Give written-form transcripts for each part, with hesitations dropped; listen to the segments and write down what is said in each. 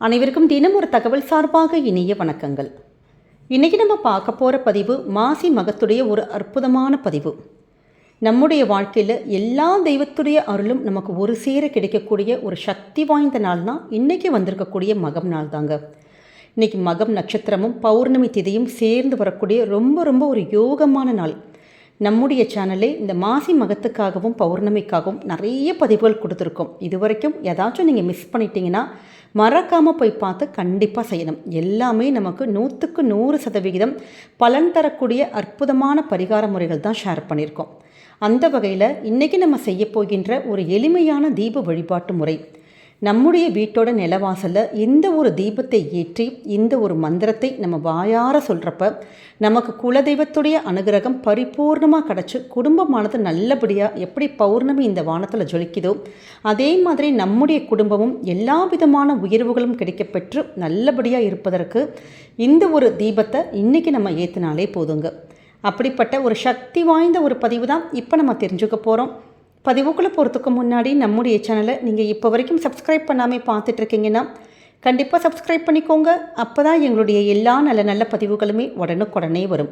அனைவருக்கும் தினம் ஒரு தகவல் சார்பாக இனிய வணக்கங்கள். இன்றைக்கி நம்ம பார்க்க போகிற பதிவு மாசி மகத்துடைய ஒரு அற்புதமான பதிவு. நம்முடைய வாழ்க்கையில் எல்லா தெய்வத்துடைய அருளும் நமக்கு ஒரு சேர கிடைக்கக்கூடிய ஒரு சக்தி வாய்ந்த நாள்னா இன்றைக்கி வந்திருக்கக்கூடிய மகம் நாள் தாங்க. இன்றைக்கி மகம் நட்சத்திரமும் பௌர்ணமி திதியும் சேர்ந்து வரக்கூடிய ரொம்ப ஒரு யோகமான நாள். நம்முடைய சேனலே இந்த மாசி மகத்துக்காகவும் பௌர்ணமிக்காகவும் நிறைய பதிவுகள் கொடுத்துருக்கோம். இது வரைக்கும் ஏதாச்சும் நீங்கள் மிஸ் பண்ணிட்டீங்கன்னா மறக்காமல் போய் பார்த்து கண்டிப்பாக செய்யணும். எல்லாமே நமக்கு 100க்கு 100% பலன் தரக்கூடிய அற்புதமான பரிகார முறைகள் தான் ஷேர் பண்ணியிருக்கோம். அந்த வகையில் இன்றைக்கி நம்ம செய்ய போகின்ற ஒரு எளிமையான தீப வழிபாட்டு முறை, நம்முடைய வீட்டோட நிலவாசலில் இந்த ஒரு தீபத்தை ஏற்றி இந்த ஒரு மந்திரத்தை நம்ம வாயார சொல்கிறப்ப நமக்கு குலதெய்வத்துடைய அனுகிரகம் பரிபூர்ணமாக கிடச்சி குடும்பமானது நல்லபடியாக எப்படி பௌர்ணமி இந்த வானத்தில் ஜொலிக்குதோ அதே மாதிரி நம்முடைய குடும்பமும் எல்லா விதமான உயர்வுகளும் கிடைக்கப்பெற்று நல்லபடியாக இருப்பதற்கு இந்த ஒரு தீபத்தை இன்றைக்கி நம்ம ஏற்றினாலே போதுங்க. அப்படிப்பட்ட ஒரு சக்தி வாய்ந்த ஒரு பதிவு தான் இப்போ நம்ம தெரிஞ்சுக்க போகிறோம். பதிவுக்குள்ளே போகிறதுக்கு முன்னாடி நம்முடைய சேனலை நீங்கள் இப்போ வரைக்கும் சப்ஸ்கிரைப் பண்ணாமல் பார்த்துட்ருக்கீங்கன்னா கண்டிப்பாக சப்ஸ்கிரைப் பண்ணிக்கோங்க. அப்போ தான் எங்களுடைய எல்லா நல்ல பதிவுகளுமே உடனுக்குடனே வரும்.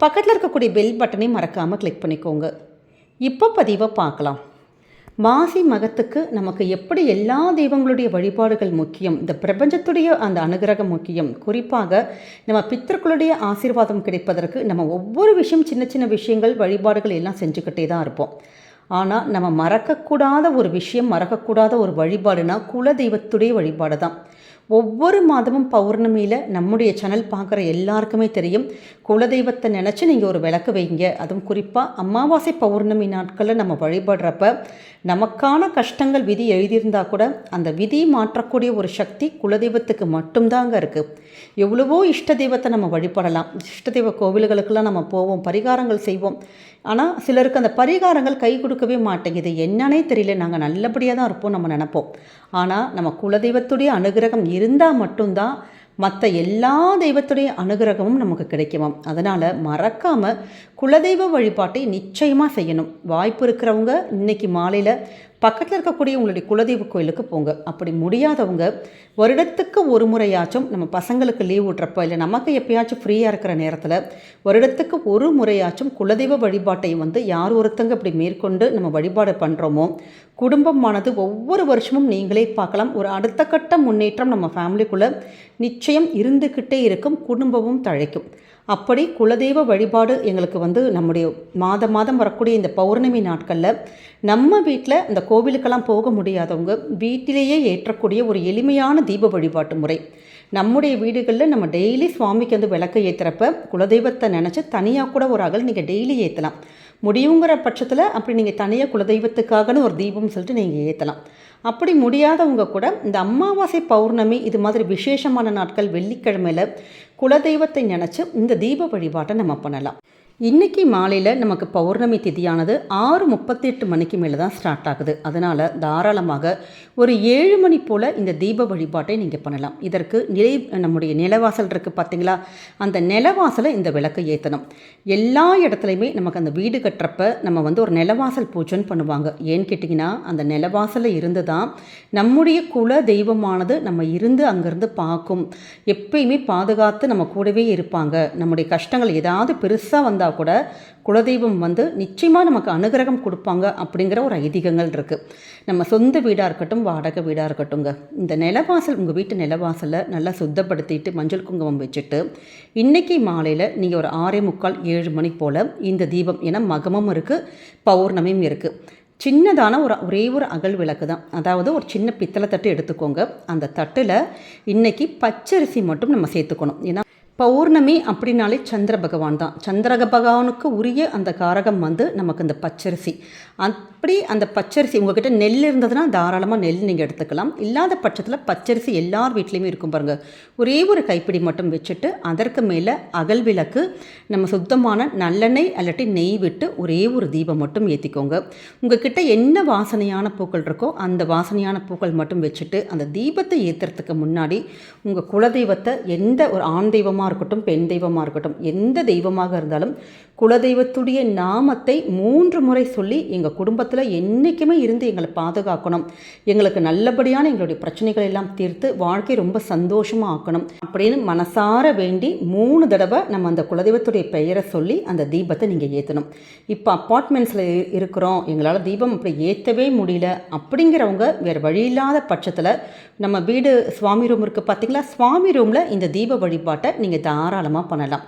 பக்கத்தில் இருக்கக்கூடிய பெல் பட்டனையும் மறக்காமல் கிளிக் பண்ணிக்கோங்க. இப்போ பதிவை பார்க்கலாம். மாசி மகத்துக்கு நமக்கு எப்படி எல்லா தெய்வங்களுடைய வழிபாடுகள் முக்கியம், இந்த பிரபஞ்சத்துடைய அந்த அனுகிரகம் முக்கியம். குறிப்பாக நம்ம பித்தர்களுடைய ஆசீர்வாதம் கிடைப்பதற்கு நம்ம ஒவ்வொரு விஷயம் சின்ன விஷயங்கள் வழிபாடுகள் எல்லாம் செஞ்சுக்கிட்டே தான் இருப்போம். ஆனால் நம்ம மறக்கக்கூடாத ஒரு விஷயம், மறக்கக்கூடாத ஒரு வழிபாடுனா குலதெய்வத்துடைய வழிபாடு தான். ஒவ்வொரு மாதமும் பௌர்ணமியில் நம்முடைய சேனல் பார்க்குற எல்லாருக்குமே தெரியும், குலதெய்வத்தை நினச்சி நீங்கள் ஒரு விளக்கு வைங்க. அதுவும் குறிப்பாக அமாவாசை பௌர்ணமி நாட்களில் நம்ம வழிபடுறப்ப நமக்கான கஷ்டங்கள் விதி எழுதியிருந்தால் கூட அந்த விதியை மாற்றக்கூடிய ஒரு சக்தி குலதெய்வத்துக்கு மட்டும்தாங்க இருக்குது. எவ்வளவோ இஷ்ட தெய்வத்தை நம்ம வழிபடலாம், இஷ்ட தெய்வ கோவில்களுக்கெல்லாம் நம்ம போவோம், பரிகாரங்கள் செய்வோம். ஆனால் சிலருக்கு அந்த பரிகாரங்கள் கை கொடுக்கவே மாட்டேங்குது. என்னன்னே தெரியல, நாங்கள் நல்லபடியாக தான் இருப்போம் நம்ம நினைப்போம். ஆனால் நம்ம குலதெய்வத்துடைய அனுகிரகம் இருந்தால் மட்டும்தான் மற்ற எல்லா தெய்வத்துடைய அனுகிரகமும் நமக்கு கிடைக்குமாம். அதனால் மறக்காமல் குலதெய்வ வழிபாட்டை நிச்சயமாக செய்யணும். வாய்ப்பு இருக்கிறவங்க இன்றைக்கி மாலையில் பக்கத்தில் இருக்கக்கூடிய உங்களுடைய குலதெய்வ கோயிலுக்கு போங்க. அப்படி முடியாதவங்க வருடத்துக்கு ஒரு முறையாச்சும் நம்ம பசங்களுக்கு லீவ் விட்றப்போ இல்லை நமக்கு எப்பயாச்சும் ஃப்ரீயாக இருக்கிற நேரத்தில் வருடத்துக்கு ஒரு முறையாச்சும் குலதெய்வ வழிபாட்டை யார் ஒருத்தங்க இப்படி மேற்கொண்டு நம்ம வழிபாடு பண்ணுறோமோ குடும்பமானது ஒவ்வொரு வருஷமும் நீங்களே பார்க்கலாம் ஒரு அடுத்த கட்ட முன்னேற்றம் நம்ம ஃபேமிலிக்குள்ளே நிச்சயம் இருந்துக்கிட்டே இருக்கும், குடும்பமும் தழைக்கும். அப்படி குலதெய்வ வழிபாடு எங்களுக்கு நம்முடைய மாதம் வரக்கூடிய இந்த பௌர்ணமி நாட்களில் நம்ம வீட்டில் இந்த கோவிலுக்கெல்லாம் போக முடியாதவங்க வீட்டிலேயே ஏற்றக்கூடிய ஒரு எளிமையான தீப வழிபாட்டு முறை. நம்முடைய வீடுகளில் நம்ம டெய்லி சுவாமிக்கு விளக்கை ஏற்றுறப்ப குலதெய்வத்தை நினச்சி தனியாக கூட ஒரு அகல் நீங்கள் டெய்லி ஏற்றலாம். முடியுங்கிற பட்சத்தில் அப்படி நீங்கள் தனியாக குலதெய்வத்துக்காகன்னு ஒரு தீபம் சொல்லிட்டு நீங்கள் ஏற்றலாம். அப்படி முடியாதவங்க கூட இந்த அமாவாசை பௌர்ணமி இது மாதிரி விசேஷமான நாட்கள் வெள்ளிக்கிழமையில் குலதெய்வத்தை நினச்சி இந்த தீப வழிபாட்டை நம்ம பண்ணலாம். இன்றைக்கி மாலையில் நமக்கு பௌர்ணமி திதியானது 6:38 மணிக்கு மேலே தான் ஸ்டார்ட் ஆகுது. அதனால் தாராளமாக ஒரு 7 மணி போல் இந்த தீப வழிபாட்டை நீங்கள் பண்ணலாம். இதற்கு நம்முடைய நிலவாசல் இருக்குது பார்த்தீங்களா, அந்த நிலவாசலை இந்த விளக்கை ஏற்றணும். எல்லா இடத்துலையுமே நமக்கு அந்த வீடு கட்டுறப்ப நம்ம ஒரு நிலவாசல் பூஜைன்னு பண்ணுவாங்க. ஏன்னு கேட்டிங்கன்னா அந்த நிலவாசலில் இருந்து தான் நம்முடைய குல தெய்வமானது நம்ம இருந்து அங்கேருந்து பார்க்கும், எப்பயுமே பாதுகாத்து நம்ம கூடவே இருப்பாங்க. நம்முடைய கஷ்டங்கள் ஏதாவது பெருசாக வந்தால் கூட குலதெய்வம் நிச்சயமாக நமக்கு அனுகிரகம் கொடுப்பாங்க அப்படிங்கிற ஒரு ஐதீகங்கள் இருக்குது. நம்ம சொந்த வீடாக இருக்கட்டும் வாடகை வீடாக இருக்கட்டும்ங்க, இந்த நிலவாசல் உங்கள் வீட்டு நிலவாசலை நல்லா சுத்தப்படுத்திட்டு மஞ்சள் குங்குமம் வச்சுட்டு இன்றைக்கி மாலையில் நீங்கள் ஒரு 6:45 மணி போல் இந்த தீபம், ஏன்னா மகமும் இருக்குது பௌர்ணமியும் இருக்குது, சின்னதான ஒரே ஒரு அகல் விளக்கு தான், அதாவது ஒரு சின்ன பித்தளை தட்டு எடுத்துக்கோங்க. அந்த தட்டில் இன்றைக்கி பச்சரிசி மட்டும் நம்ம சேர்த்துக்கணும். ஏன்னா பௌர்ணமி அப்படின்னாலே சந்திர பகவான் தான். சந்திர பகவானுக்கு உரிய அந்த காரகம் நமக்கு இந்த பச்சரிசி. அப்படி அந்த பச்சரிசி உங்கள்கிட்ட நெல் இருந்ததுன்னா தாராளமாக நெல் நீங்கள் எடுத்துக்கலாம். இல்லாத பட்சத்தில் பச்சரிசி எல்லார் வீட்லேயுமே இருக்கும் பாருங்கள். ஒரே ஒரு கைப்பிடி மட்டும் வச்சுட்டு அதற்கு மேலே அகல் விளக்கு நம்ம சுத்தமான நல்லெண்ணெய் அல்லாட்டி நெய் விட்டு ஒரே ஒரு தீபம் மட்டும் ஏற்றிக்கோங்க. உங்கள்கிட்ட என்ன வாசனையான பூக்கள் இருக்கோ அந்த வாசனையான பூக்கள் மட்டும் வச்சுட்டு அந்த தீபத்தை ஏற்றுறதுக்கு முன்னாடி உங்கள் குலதெய்வத்தை எந்த ஒரு ஆண் தெய்வமாக இருக்கட்டும் பெண் தெய்வமாக இருக்கட்டும் எந்த தெய்வமாக இருந்தாலும் குலதெய்வத்துடைய நாமத்தை 3 முறை சொல்லி எங்கள் குடும்பத்தில் என்றைக்குமே இருந்து எங்களை பாதுகாக்கணும், எங்களுக்கு நல்லபடியான எங்களுடைய பிரச்சனைகள் எல்லாம் தீர்த்து வாழ்க்கை ரொம்ப சந்தோஷமாக ஆக்கணும் அப்படின்னு மனசார வேண்டி 3 தடவை நம்ம அந்த குலதெய்வத்துடைய பெயரை சொல்லி அந்த தீபத்தை நீங்கள் ஏற்றணும். இப்போ அப்பார்ட்மெண்ட்ஸில் இருக்கிறோம், எங்களால் தீபம் அப்படி ஏற்றவே முடியல அப்படிங்கிறவங்க வேறு வழி இல்லாத பட்சத்தில் நம்ம வீடு சுவாமி ரூம் இருக்குது பார்த்திங்களா, சுவாமி ரூமில் இந்த தீப வழிபாட்டை நீங்கள் தாராளமாக பண்ணலாம்.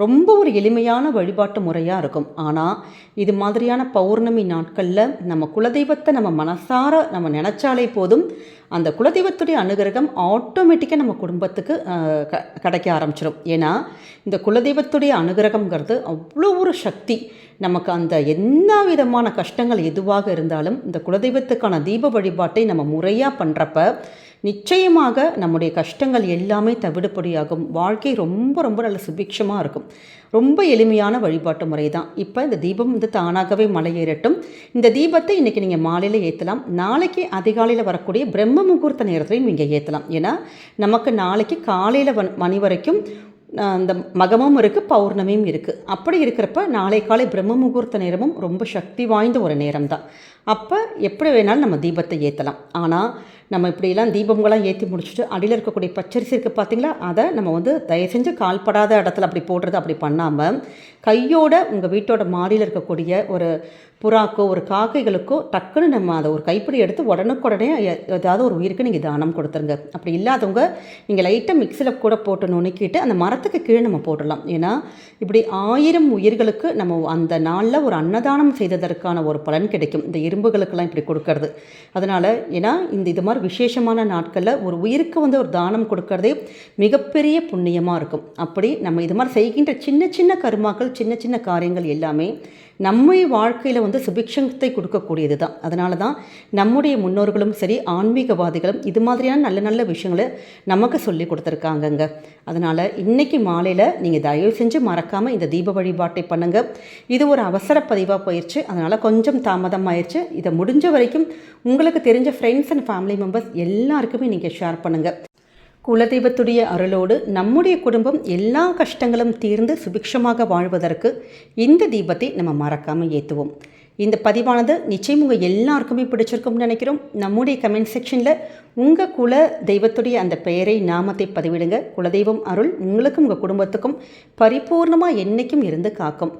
ரொம்ப ஒரு எளிமையான வழிபாட்டு முறையாக இருக்கும். ஆனால் இது மாதிரியான பௌர்ணமி நாட்களில் நம்ம குலதெய்வத்தை நம்ம மனசார நம்ம நினச்சாலே போதும், அந்த குலதெய்வத்துடைய அனுகிரகம் ஆட்டோமேட்டிக்காக நம்ம குடும்பத்துக்கு கிடைக்க ஆரம்பிச்சிடும். ஏன்னா இந்த குலதெய்வத்துடைய அனுகிரகங்கிறது அவ்வளோ ஒரு சக்தி. நமக்கு அந்த என்ன விதமான கஷ்டங்கள் எதுவாக இருந்தாலும் இந்த குலதெய்வத்துக்கான தீப வழிபாட்டை நம்ம முறையாக பண்ணுறப்ப நிச்சயமாக நம்முடைய கஷ்டங்கள் எல்லாமே தவிடுபடியாகும். வாழ்க்கை ரொம்ப ரொம்ப நல்ல சுபிக்ஷமாக இருக்கும். ரொம்ப எளிமையான வழிபாட்டு முறை தான். இப்போ இந்த தீபம் தானாகவே மலையேறட்டும். இந்த தீபத்தை இன்றைக்கி நீங்கள் மாலையில் ஏற்றலாம். நாளைக்கு அதிகாலையில் வரக்கூடிய பிரம்ம முகூர்த்த நேரத்துலையும் நீங்கள் ஏற்றலாம். ஏன்னா நமக்கு நாளைக்கு காலையில் மணி வரைக்கும் அந்த மகமும் இருக்குது, பௌர்ணமியும் இருக்குது. அப்படி இருக்கிறப்ப நாளை காலை பிரம்ம முகூர்த்த நேரமும் ரொம்ப சக்தி வாய்ந்த ஒரு நேரம் தான். அப்போ எப்படி வேணாலும் நம்ம தீபத்தை ஏற்றலாம். ஆனால் நம்ம இப்படியெல்லாம் தீபங்களாம் ஏற்றி முடிச்சுட்டு அடியில் இருக்கக்கூடிய பச்சரிசி இருக்குது பார்த்திங்களா, அதை நம்ம தயவு செஞ்சு கால்படாத இடத்துல அப்படி போடுறது அப்படி பண்ணாமல் கையோட உங்கள் வீட்டோட மாடியில் இருக்கக்கூடிய ஒரு புறாக்கோ ஒரு காக்கைகளுக்கோ டக்குன்னு நம்ம அதை ஒரு கைப்பிடி எடுத்து உடனுக்குடனே ஏதாவது ஒரு உயிருக்கு நீங்கள் தானம் கொடுத்துருங்க. அப்படி இல்லாதவங்க நீங்கள் லைட்டாக மிக்சியில் கூட போட்டு நுணுக்கிட்டு அந்த மரத்துக்கு கீழே நம்ம போடலாம். ஏன்னா இப்படி 1000 உயிர்களுக்கு நம்ம அந்த நாளில் ஒரு அன்னதானம் செய்ததற்கான ஒரு பலன் கிடைக்கும், இந்த இரும்புகளுக்கெல்லாம் இப்படி கொடுக்கறது. அதனால் ஏன்னா இது மாதிரி விசேஷமான நாட்களில் ஒரு உயிருக்கு ஒரு தானம் கொடுக்கறதே மிகப்பெரிய புண்ணியமாக இருக்கும். அப்படி நம்ம இது மாதிரி செய்கின்ற சின்ன சின்ன கர்மாக்கள், சின்ன சின்ன காரியங்கள் எல்லாமே நம்ம வாழ்க்கையில் சுபிக்ஷத்தை கொடுக்கக்கூடியது தான். அதனால தான் நம்முடைய முன்னோர்களும் சரி ஆன்மீகவாதிகளும் இது மாதிரியான நல்ல நல்ல விஷயங்களை நமக்கு சொல்லி கொடுத்துருக்காங்கங்க. அதனால் இன்றைக்கி மாலையில் நீங்கள் தயவு செஞ்சு மறக்காமல் இந்த தீப வழிபாட்டை பண்ணுங்கள். இது ஒரு அவசர பதிவாக போயிடுச்சு, அதனால் கொஞ்சம் தாமதம் ஆயிடுச்சு. இதை முடிஞ்ச வரைக்கும் உங்களுக்கு தெரிஞ்ச ஃப்ரெண்ட்ஸ் அண்ட் ஃபேமிலி மெம்பர்ஸ் எல்லாருக்குமே நீங்கள் ஷேர் பண்ணுங்கள். குலதெய்வத்துடைய அருளோடு நம்முடைய குடும்பம் எல்லா கஷ்டங்களும் தீர்ந்து சுபிக்ஷமாக வாழ்வதற்கு இந்த தீபத்தை நம்ம மறக்காமல் ஏற்றுவோம். இந்த பதிவானது நிச்சயம் உங்கள் எல்லாருக்குமே பிடிச்சிருக்கும்னு நினைக்கிறோம். நம்முடைய கமெண்ட் செக்ஷனில் உங்கள் குல தெய்வத்துடைய அந்த பெயரை நாமத்தை பதிவிடுங்க. குலதெய்வம் அருள் உங்களுக்கும் உங்கள் குடும்பத்துக்கும் பரிபூர்ணமாக என்றைக்கும் இருந்து காக்கும்.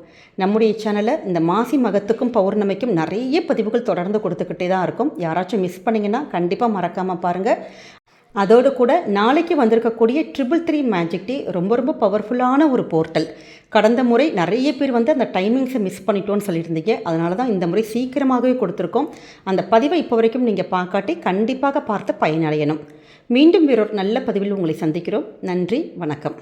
நம்முடைய சேனலில் இந்த மாசி மகத்துக்கும் பௌர்ணமிக்கும் நிறைய பதிவுகள் தொடர்ந்து கொடுத்துக்கிட்டே தான் இருக்கும். யாராச்சும் மிஸ் பண்ணிங்கன்னா கண்டிப்பாக மறக்காமல் பாருங்கள். அதோடு கூட நாளைக்கு வந்திருக்கக்கூடிய 333 மேஜிக் டே ரொம்ப ரொம்ப பவர்ஃபுல்லான ஒரு போர்ட்டல். கடந்த முறை நிறைய பேர் அந்த டைமிங்ஸை மிஸ் பண்ணிட்டோன்னு சொல்லியிருந்தீங்க. அதனால தான் இந்த முறை சீக்கிரமாகவே கொடுத்துருக்கோம். அந்த பதிவை இப்போ வரைக்கும் நீங்கள் பார்க்காட்டி கண்டிப்பாக பார்த்து பயனடையணும். மீண்டும் வேறொரு நல்ல பதிவில் உங்களை சந்திக்கிறோம். நன்றி, வணக்கம்.